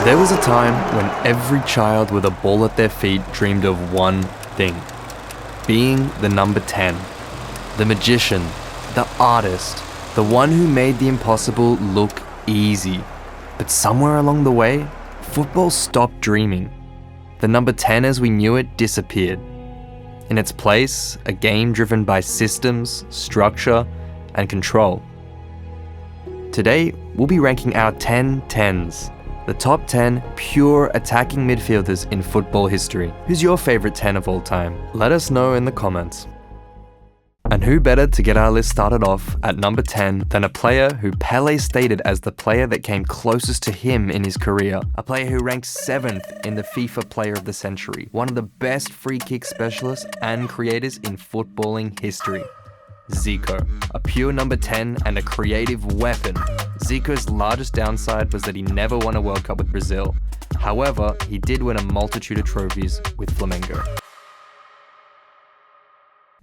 There was a time when every child with a ball at their feet dreamed of one thing: being the number 10, the magician, the artist, the one who made the impossible look easy. But somewhere along the way, football stopped dreaming. The number 10 as we knew it disappeared. In its place, a game driven by systems, structure, and control. Today, we'll be ranking our 10's, the top 10 pure attacking midfielders in football history. Who's your favorite 10 of all time? Let us know in the comments. And who better to get our list started off at number 10 than a player who Pelé stated as the player that came closest to him in his career. A player who ranked 7th in the FIFA Player of the Century. One of the best free kick specialists and creators in footballing history. Zico, a pure number 10 and a creative weapon. Zico's largest downside was that he never won a World Cup with Brazil. However, he did win a multitude of trophies with Flamengo.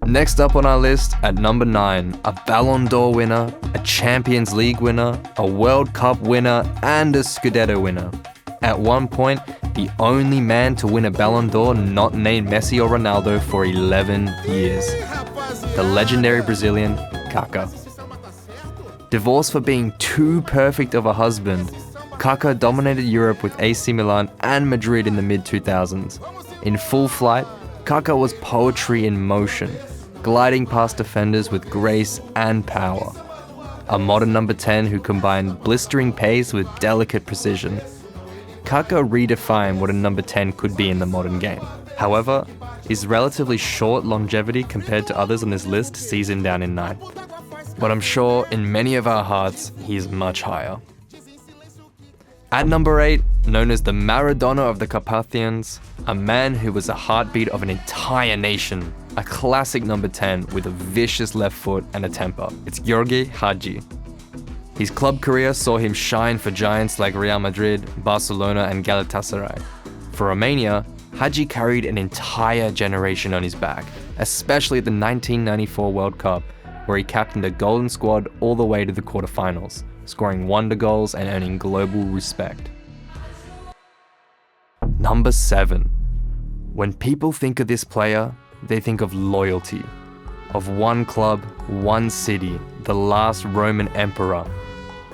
Next up on our list, at number 9, a Ballon d'Or winner, a Champions League winner, a World Cup winner, and a Scudetto winner. At one point, the only man to win a Ballon d'Or not named Messi or Ronaldo for 11 years. The legendary Brazilian, Kaka. Divorced for being too perfect of a husband, Kaka dominated Europe with AC Milan and Madrid in the mid-2000s. In full flight, Kaka was poetry in motion, gliding past defenders with grace and power. A modern number 10 who combined blistering pace with delicate precision. Kaka redefined what a number 10 could be in the modern game. However, his relatively short longevity compared to others on this list sees him down in 9th. But I'm sure in many of our hearts, he is much higher. At number 8, known as the Maradona of the Carpathians, a man who was the heartbeat of an entire nation, a classic number 10 with a vicious left foot and a temper. It's Gheorghe Hagi. His club career saw him shine for giants like Real Madrid, Barcelona, and Galatasaray. For Romania, Hagi carried an entire generation on his back, especially at the 1994 World Cup, where he captained a golden squad all the way to the quarterfinals, scoring wonder goals and earning global respect. Number 7. When people think of this player, they think of loyalty, of one club, one city, the last Roman emperor.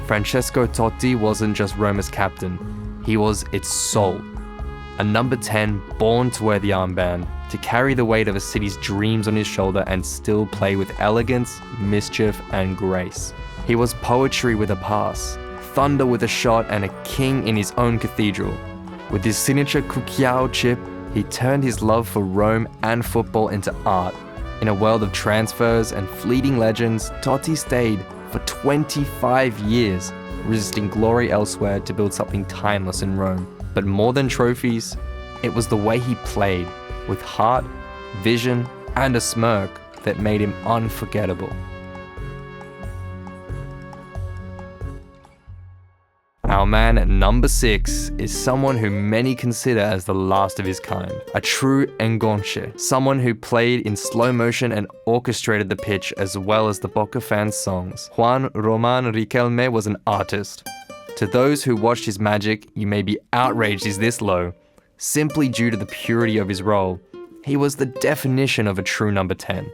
Francesco Totti wasn't just Roma's captain, he was its soul. A number 10 born to wear the armband, to carry the weight of a city's dreams on his shoulder and still play with elegance, mischief, and grace. He was poetry with a pass, thunder with a shot, and a king in his own cathedral. With his signature Cucchiao chip, he turned his love for Rome and football into art. In a world of transfers and fleeting legends, Totti stayed for 25 years, resisting glory elsewhere to build something timeless in Rome. But more than trophies, it was the way he played, with heart, vision, and a smirk that made him unforgettable. Our man at number 6 is someone who many consider as the last of his kind. A true enganche, someone who played in slow motion and orchestrated the pitch as well as the Boca fans' songs. Juan Román Riquelme was an artist. To those who watched his magic, you may be outraged he's this low. Simply due to the purity of his role, he was the definition of a true number 10.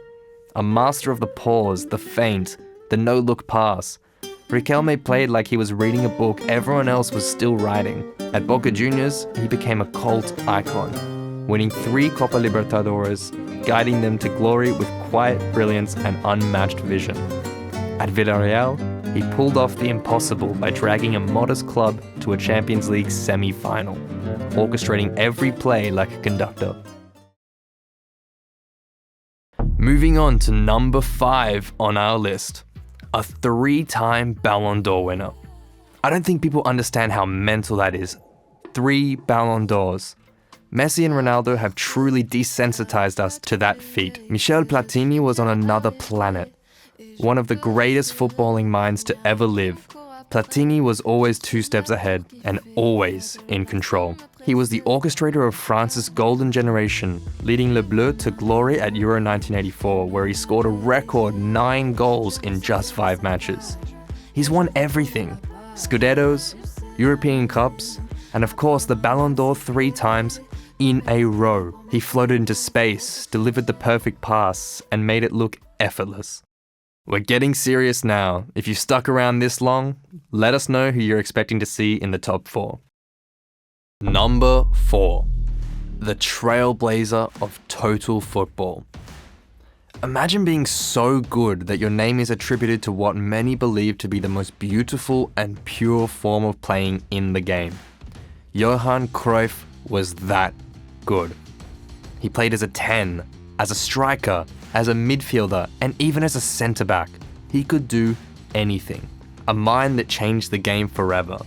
A master of the pause, the feint, the no-look pass. Riquelme played like he was reading a book everyone else was still writing. At Boca Juniors, he became a cult icon, winning 3 Copa Libertadores, guiding them to glory with quiet brilliance and unmatched vision. At Villarreal, he pulled off the impossible by dragging a modest club to a Champions League semi-final, orchestrating every play like a conductor. Moving on to number 5 on our list, a 3-time Ballon d'Or winner. I don't think people understand how mental that is. 3 Ballon d'Ors. Messi and Ronaldo have truly desensitized us to that feat. Michel Platini was on another planet. One of the greatest footballing minds to ever live. Platini was always 2 steps ahead and always in control. He was the orchestrator of France's golden generation, leading Le Bleu to glory at Euro 1984, where he scored a record 9 goals in just 5 matches. He's won everything: Scudettos, European Cups, And of course, the Ballon d'Or 3 times in a row. He floated into space, delivered the perfect pass, and made it look effortless. We're getting serious now. If you've stuck around this long, let us know who you're expecting to see in the top 4. Number 4. The trailblazer of total football. Imagine being so good that your name is attributed to what many believe to be the most beautiful and pure form of playing in the game. Johan Cruyff was that good. He played as a 10, as a striker, as a midfielder, and even as a centre-back. He could do anything. A mind that changed the game forever.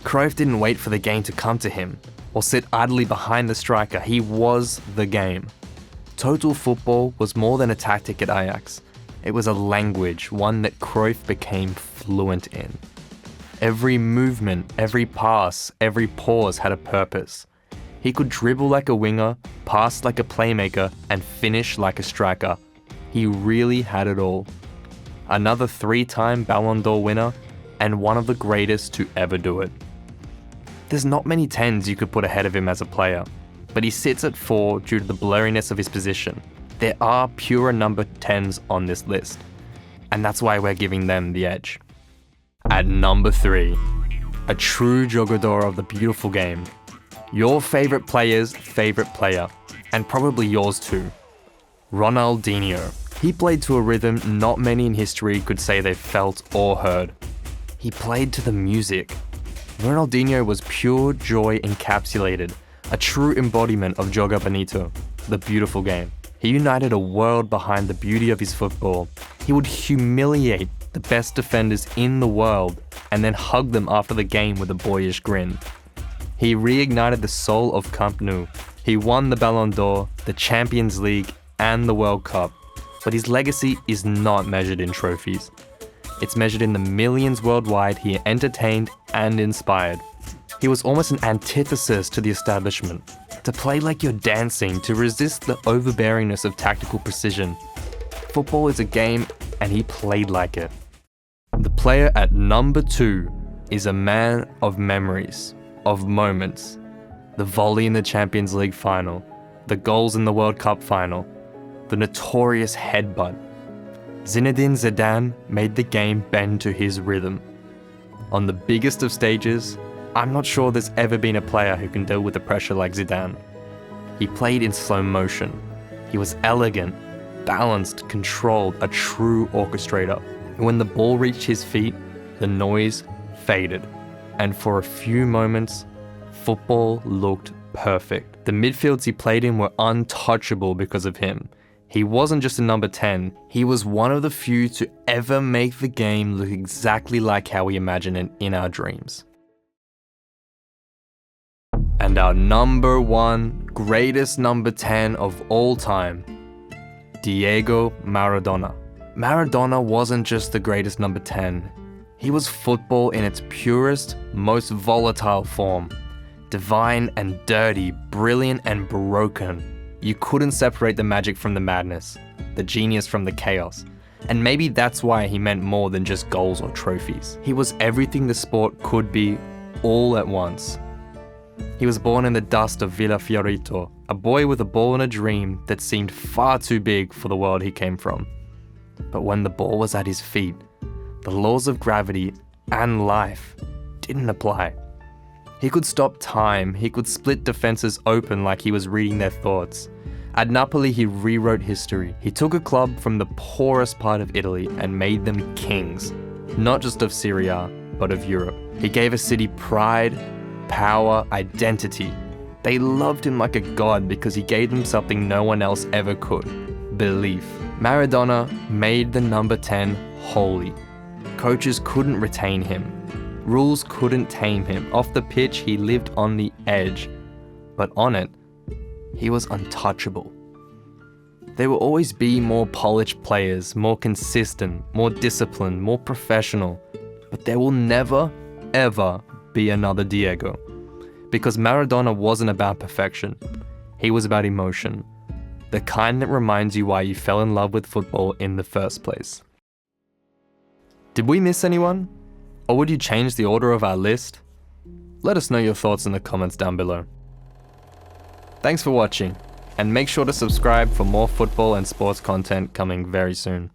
Cruyff didn't wait for the game to come to him, or sit idly behind the striker. He was the game. Total football was more than a tactic at Ajax. It was a language, one that Cruyff became fluent in. Every movement, every pass, every pause had a purpose. He could dribble like a winger, pass like a playmaker, and finish like a striker. He really had it all. Another 3-time Ballon d'Or winner, and one of the greatest to ever do it. There's not many 10s you could put ahead of him as a player, but he sits at 4 due to the blurriness of his position. There are purer number 10s on this list, and that's why we're giving them the edge. At number 3, a true jogador of the beautiful game. Your favourite player's favourite player, and probably yours too. Ronaldinho. He played to a rhythm not many in history could say they felt or heard. He played to the music. Ronaldinho was pure joy encapsulated, a true embodiment of Joga Bonito, the beautiful game. He united a world behind the beauty of his football. He would humiliate the best defenders in the world and then hug them after the game with a boyish grin. He reignited the soul of Camp Nou. He won the Ballon d'Or, the Champions League, and the World Cup. But his legacy is not measured in trophies. It's measured in the millions worldwide he entertained and inspired. He was almost an antithesis to the establishment. To play like you're dancing, to resist the overbearingness of tactical precision. Football is a game, and he played like it. The player at number 2 is a man of memories, of moments. The volley in the Champions League final, the goals in the World Cup final, the notorious headbutt. Zinedine Zidane made the game bend to his rhythm. On the biggest of stages, I'm not sure there's ever been a player who can deal with the pressure like Zidane. He played in slow motion. He was elegant, balanced, controlled, a true orchestrator. When the ball reached his feet, the noise faded. And for a few moments, football looked perfect. The midfields he played in were untouchable because of him. He wasn't just a number 10, he was one of the few to ever make the game look exactly like how we imagine it in our dreams. And our number 1 greatest number 10 of all time, Diego Maradona. Maradona wasn't just the greatest number 10. He was football in its purest, most volatile form. Divine and dirty, brilliant and broken. You couldn't separate the magic from the madness, the genius from the chaos. And maybe that's why he meant more than just goals or trophies. He was everything the sport could be, all at once. He was born in the dust of Villa Fiorito, a boy with a ball and a dream that seemed far too big for the world he came from. But when the ball was at his feet, the laws of gravity and life didn't apply. He could stop time, he could split defenses open like he was reading their thoughts. At Napoli, he rewrote history. He took a club from the poorest part of Italy and made them kings, not just of Syria, but of Europe. He gave a city pride, power, identity. They loved him like a god because he gave them something no one else ever could: belief. Maradona made the number 10 holy. Coaches couldn't retain him. Rules couldn't tame him. Off the pitch, he lived on the edge. But on it, he was untouchable. There will always be more polished players, more consistent, more disciplined, more professional. But there will never, ever be another Diego. Because Maradona wasn't about perfection. He was about emotion. The kind that reminds you why you fell in love with football in the first place. Did we miss anyone? Or would you change the order of our list? Let us know your thoughts in the comments down below. Thanks for watching, and make sure to subscribe for more football and sports content coming very soon.